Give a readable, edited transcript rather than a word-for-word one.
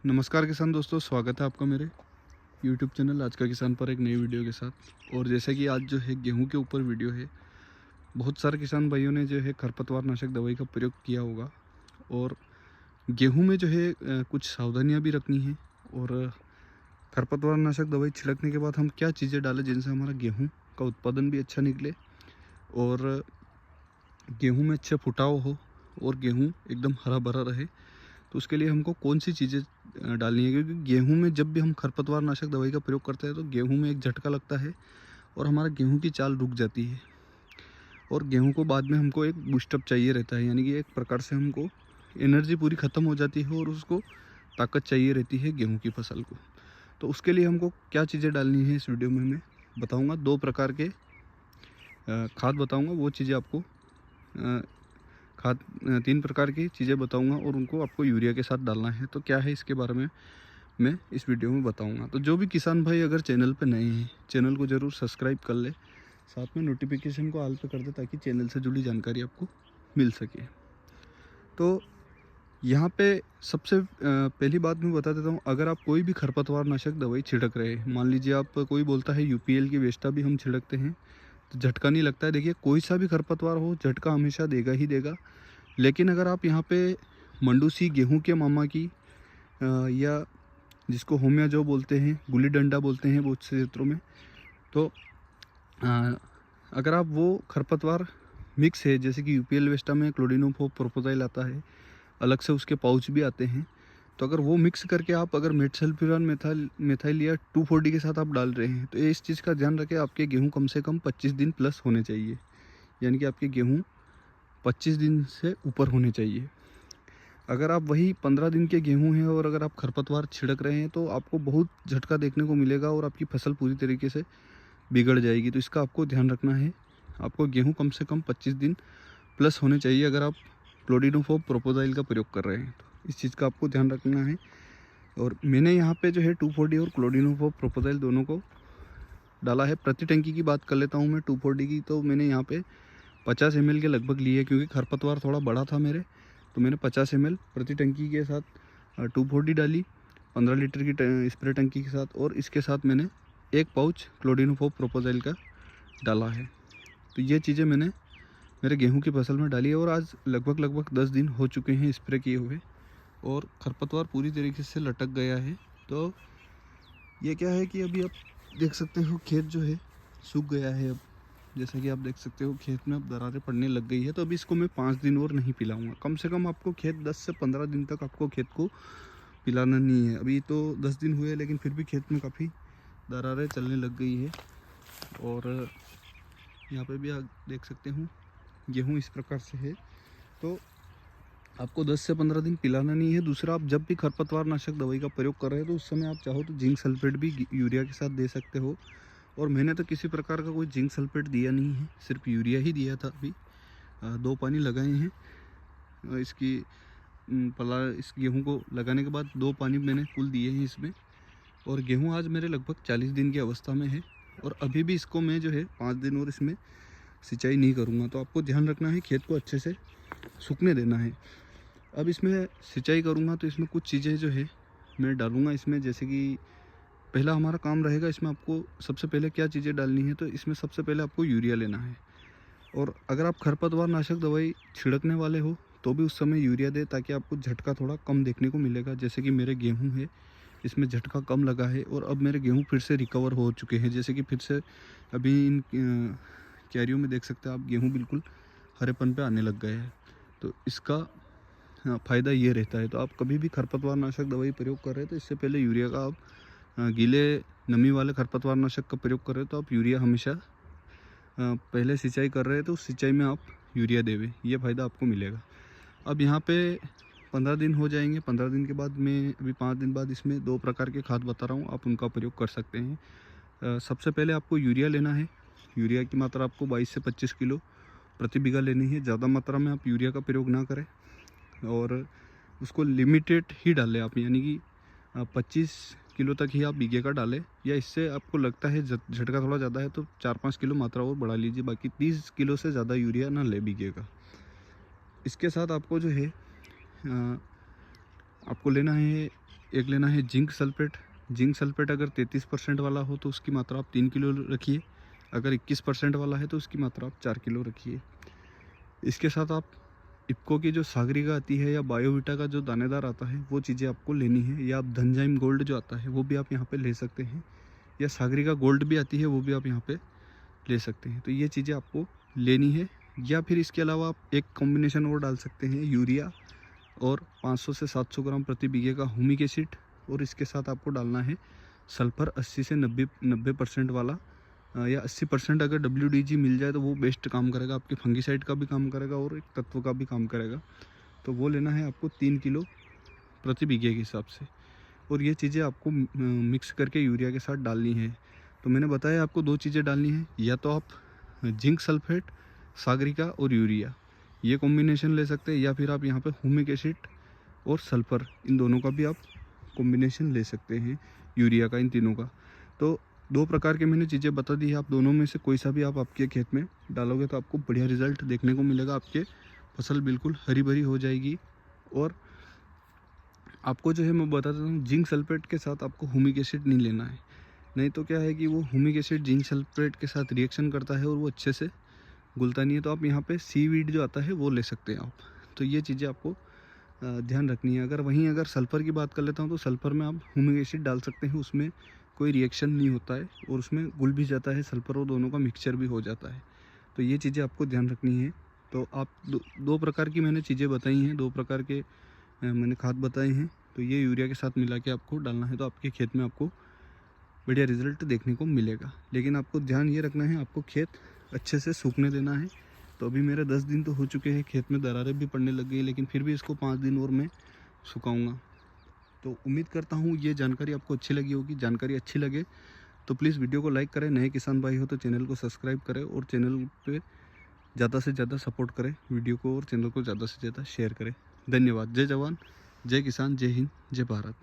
नमस्कार किसान दोस्तों, स्वागत है आपका मेरे YouTube चैनल आज का किसान पर एक नई वीडियो के साथ। और जैसे कि आज जो है गेहूं के ऊपर वीडियो है। बहुत सारे किसान भाइयों ने जो है खरपतवार नाशक दवाई का प्रयोग किया होगा और गेहूं में जो है कुछ सावधानियां भी रखनी है। और खरपतवार नाशक दवाई छिड़कने के बाद हम क्या चीज़ें डालें जिनसे हमारा गेहूँ का उत्पादन भी अच्छा निकले और गेहूँ में अच्छा फुटाव हो और गेहूँ एकदम हरा भरा रहे। तो उसके लिए हमको कौन सी चीज़ें डालनी है, क्योंकि गेहूं में जब भी हम खरपतवार नाशक दवाई का प्रयोग करते हैं तो गेहूं में एक झटका लगता है और हमारा गेहूं की चाल रुक जाती है। और गेहूं को बाद में हमको एक बूस्टअप चाहिए रहता है, यानी कि एक प्रकार से हमको एनर्जी पूरी ख़त्म हो जाती है और उसको ताकत चाहिए रहती है गेहूं की फसल को। तो उसके लिए हमको क्या चीज़ें डालनी है इस वीडियो में मैं बताऊँगा। 2 प्रकार के खाद बताऊँगा, वो चीज़ें आपको खाद 3 प्रकार की चीज़ें बताऊंगा और उनको आपको यूरिया के साथ डालना है। तो क्या है इसके बारे में मैं इस वीडियो में बताऊंगा। तो जो भी किसान भाई अगर चैनल पे नए हैं, चैनल को ज़रूर सब्सक्राइब कर ले, साथ में नोटिफिकेशन को ऑल पे कर दे ताकि चैनल से जुड़ी जानकारी आपको मिल सके। तो यहाँ पे सबसे पहली बात मैं बता देता हूँ, अगर आप कोई भी खरपतवार नाशक दवाई छिड़क रहे हैं, मान लीजिए आप कोई बोलता है यूपीएल की वेस्टा भी हम छिड़कते हैं तो झटका नहीं लगता है। देखिए कोई सा भी खरपतवार हो झटका हमेशा देगा ही देगा। लेकिन अगर आप यहाँ पे मंडूसी गेहूं के मामा की या जिसको होमिया जो बोलते हैं, गुल्ली डंडा बोलते हैं बहुत से क्षेत्रों में, तो अगर आप वो खरपतवार मिक्स है, जैसे कि यूपीएल वेस्टा में क्लोडिनोफोप प्रोपोजाइल आता है, अलग से उसके पाउच भी आते हैं। तो अगर वो मिक्स करके आप अगर मेटसल्फ्यूरान मेथाइल या 2,4-D के साथ आप डाल रहे हैं तो इस चीज़ का ध्यान रखें, आपके गेहूँ कम से कम 25 दिन प्लस होने चाहिए, यानी कि आपके गेहूँ 25 दिन से ऊपर होने चाहिए। अगर आप वही 15 दिन के गेहूं हैं और अगर आप खरपतवार छिड़क रहे हैं तो आपको बहुत झटका देखने को मिलेगा और आपकी फसल पूरी तरीके से बिगड़ जाएगी। तो इसका आपको ध्यान रखना है, आपको गेहूं कम से कम 25 दिन प्लस होने चाहिए अगर आप क्लोडिनोफोप प्रोपोजाइल का प्रयोग कर रहे हैं। तो इस चीज़ का आपको ध्यान रखना है। और मैंने यहाँ पे जो है 2,4-D और क्लोडिनोफोप प्रोपोजाइल दोनों को डाला है। प्रति टंकी की बात कर लेता हूँ मैं 2,4-D की, तो मैंने यहाँ पे 50 ml के लगभग लिए, क्योंकि खरपतवार थोड़ा बड़ा था मेरे, तो मैंने 50 ml प्रति टंकी के साथ 2,4-D डाली 15 लीटर की स्प्रे टंकी के साथ। और इसके साथ मैंने एक पाउच क्लोडिनोफोप प्रोपोजाइल का डाला है। तो ये चीज़ें मैंने मेरे गेहूं की फसल में डाली है और आज लगभग 10 दिन हो चुके हैं स्प्रे किए हुए और खरपतवार पूरी तरीके से लटक गया है। तो ये क्या है कि अभी आप देख सकते हो खेत जो है सूख गया है। अब जैसा कि आप देख सकते हो खेत में अब दरारें पड़ने लग गई है। तो अभी इसको मैं 5 दिन और नहीं पिलाऊंगा। कम से कम आपको खेत 10 से 15 दिन तक आपको खेत को पिलाना नहीं है। अभी तो 10 दिन हुए लेकिन फिर भी खेत में काफ़ी दरारें चलने लग गई है। और यहाँ पे भी आप देख सकते हो गेहूँ इस प्रकार से है। तो आपको 10 से 15 दिन पिलाना नहीं है। दूसरा, आप जब भी खरपतवार नाशक दवाई का प्रयोग कर रहे हैं तो उस समय आप चाहो तो जिंक सल्फेट भी यूरिया के साथ दे सकते हो। और मैंने तो किसी प्रकार का कोई जिंक सल्फेट दिया नहीं है, सिर्फ यूरिया ही दिया था। अभी 2 पानी लगाए हैं इसकी इस गेहूं को लगाने के बाद 2 पानी मैंने कुल दिए हैं इसमें। और गेहूं आज मेरे लगभग 40 दिन की अवस्था में है और अभी भी इसको मैं जो है 5 दिन और इसमें सिंचाई नहीं करूँगा। तो आपको ध्यान रखना है, खेत को अच्छे से सूखने देना है। अब इसमें सिंचाई करूँगा तो इसमें कुछ चीज़ें जो है मैं डालूँगा इसमें, जैसे कि पहला हमारा काम रहेगा इसमें आपको सबसे पहले क्या चीज़ें डालनी है। तो इसमें सबसे पहले आपको यूरिया लेना है। और अगर आप खरपतवार नाशक दवाई छिड़कने वाले हो तो भी उस समय यूरिया दे, ताकि आपको झटका थोड़ा कम देखने को मिलेगा। जैसे कि मेरे गेहूं है, इसमें झटका कम लगा है और अब मेरे गेहूं फिर से रिकवर हो चुके हैं। जैसे कि फिर से अभी इन क्यारियों में देख सकते हैं आप, गेहूँ बिल्कुल हरेपन पे आने लग गए हैं। तो इसका फ़ायदा ये रहता है। तो आप कभी भी खरपतवार नाशक दवाई प्रयोग कर रहे हैं तो इससे पहले यूरिया का आप गीले नमी वाले खरपतवार नाशक का प्रयोग कर रहे हो तो आप यूरिया हमेशा पहले सिंचाई कर रहे हैं तो उस सिंचाई में आप यूरिया देवें, ये फ़ायदा आपको मिलेगा। अब यहाँ पे 15 दिन हो जाएंगे। 15 दिन के बाद मैं अभी 5 दिन बाद इसमें 2 प्रकार के खाद बता रहा हूँ, आप उनका प्रयोग कर सकते हैं। सबसे पहले आपको यूरिया लेना है। यूरिया की मात्रा आपको 22 से 25 किलो प्रति बीघा लेनी है। ज़्यादा मात्रा में आप यूरिया का प्रयोग ना करें और उसको लिमिटेड ही डालें आप, यानी कि 25 किलो तक ही आप बीघे का डालें, या इससे आपको लगता है झटका थोड़ा ज़्यादा है तो 4-5 किलो मात्रा और बढ़ा लीजिए। बाकी 30 किलो से ज़्यादा यूरिया ना ले बीघे का। इसके साथ आपको जो है आपको लेना है एक लेना है जिंक सल्फेट। जिंक सल्फेट अगर 33% वाला हो तो उसकी मात्रा आप 3 किलो रखिए, अगर 21% वाला है तो उसकी मात्रा आप 4 किलो रखिए। इसके साथ आप इफ्को की जो सागरिका आती है या बायोविटा का जो दानेदार आता है वो चीज़ें आपको लेनी है, या आप धनजाइम गोल्ड जो आता है वो भी आप यहाँ पे ले सकते हैं, या सागरिका गोल्ड भी आती है वो भी आप यहाँ पे ले सकते हैं। तो ये चीज़ें आपको लेनी है। या फिर इसके अलावा आप एक कॉम्बिनेशन और डाल सकते हैं, यूरिया और 500 से 700 ग्राम प्रति बीघे का ह्यूमिक एसिड, और इसके साथ आपको डालना है सल्फर 80 से 90% वाला, या 80% अगर WDG मिल जाए तो वो बेस्ट काम करेगा, आपके फंगिसाइड का भी काम करेगा और एक तत्व का भी काम करेगा। तो वो लेना है आपको 3 किलो प्रति बीघे के हिसाब से, और ये चीज़ें आपको मिक्स करके यूरिया के साथ डालनी है। तो मैंने बताया आपको 2 चीज़ें डालनी है, या तो आप जिंक सल्फेट, सागरिका और यूरिया ये कॉम्बिनेशन ले सकते हैं, या फिर आप यहाँ पे ह्यूमिक एसिड और सल्फ़र इन दोनों का भी आप कॉम्बिनेशन ले सकते हैं, यूरिया का, इन तीनों का। तो 2 प्रकार के मैंने चीज़ें बता दी है, आप दोनों में से कोई सा भी आप आपके खेत में डालोगे तो आपको बढ़िया रिजल्ट देखने को मिलेगा, आपके फसल बिल्कुल हरी भरी हो जाएगी। और आपको जो है मैं बताता हूँ, जिंक सल्फेट के साथ आपको ह्यूमिक एसिड नहीं लेना है, नहीं तो क्या है कि वो ह्यूमिक एसिड जिंक सल्फेट के साथ रिएक्शन करता है और वो अच्छे से घुलता नहीं है। तो आप यहाँ पे सीवीड जो आता है वो ले सकते हैं आप। तो ये चीज़ें आपको ध्यान रखनी है। अगर सल्फ़र की बात कर लेता हूँ तो सल्फ़र में आप ह्यूमिक एसिड डाल सकते हैं, उसमें कोई रिएक्शन नहीं होता है और उसमें घुल भी जाता है सल्फ़र, और दोनों का मिक्सचर भी हो जाता है। तो ये चीज़ें आपको ध्यान रखनी है। तो आप दो प्रकार की मैंने चीज़ें बताई हैं, 2 प्रकार के मैंने खाद बताए हैं। तो ये यूरिया के साथ मिला के आपको डालना है, तो आपके खेत में आपको बढ़िया रिजल्ट देखने को मिलेगा। लेकिन आपको ध्यान ये रखना है, आपको खेत अच्छे से सूखने देना है। तो अभी मेरे 10 दिन तो हो चुके हैं, खेत में दरारें भी पड़ने लग गई, लेकिन फिर भी इसको 5 दिन और मैं सुखाऊंगा। तो उम्मीद करता हूँ ये जानकारी आपको अच्छी लगी होगी। जानकारी अच्छी लगे तो प्लीज़ वीडियो को लाइक करें, नए किसान भाई हो तो चैनल को सब्सक्राइब करें, और चैनल पे ज़्यादा से ज़्यादा सपोर्ट करें वीडियो को, और चैनल को ज़्यादा से ज़्यादा शेयर करें। धन्यवाद। जय जवान, जय किसान, जय हिंद, जय भारत।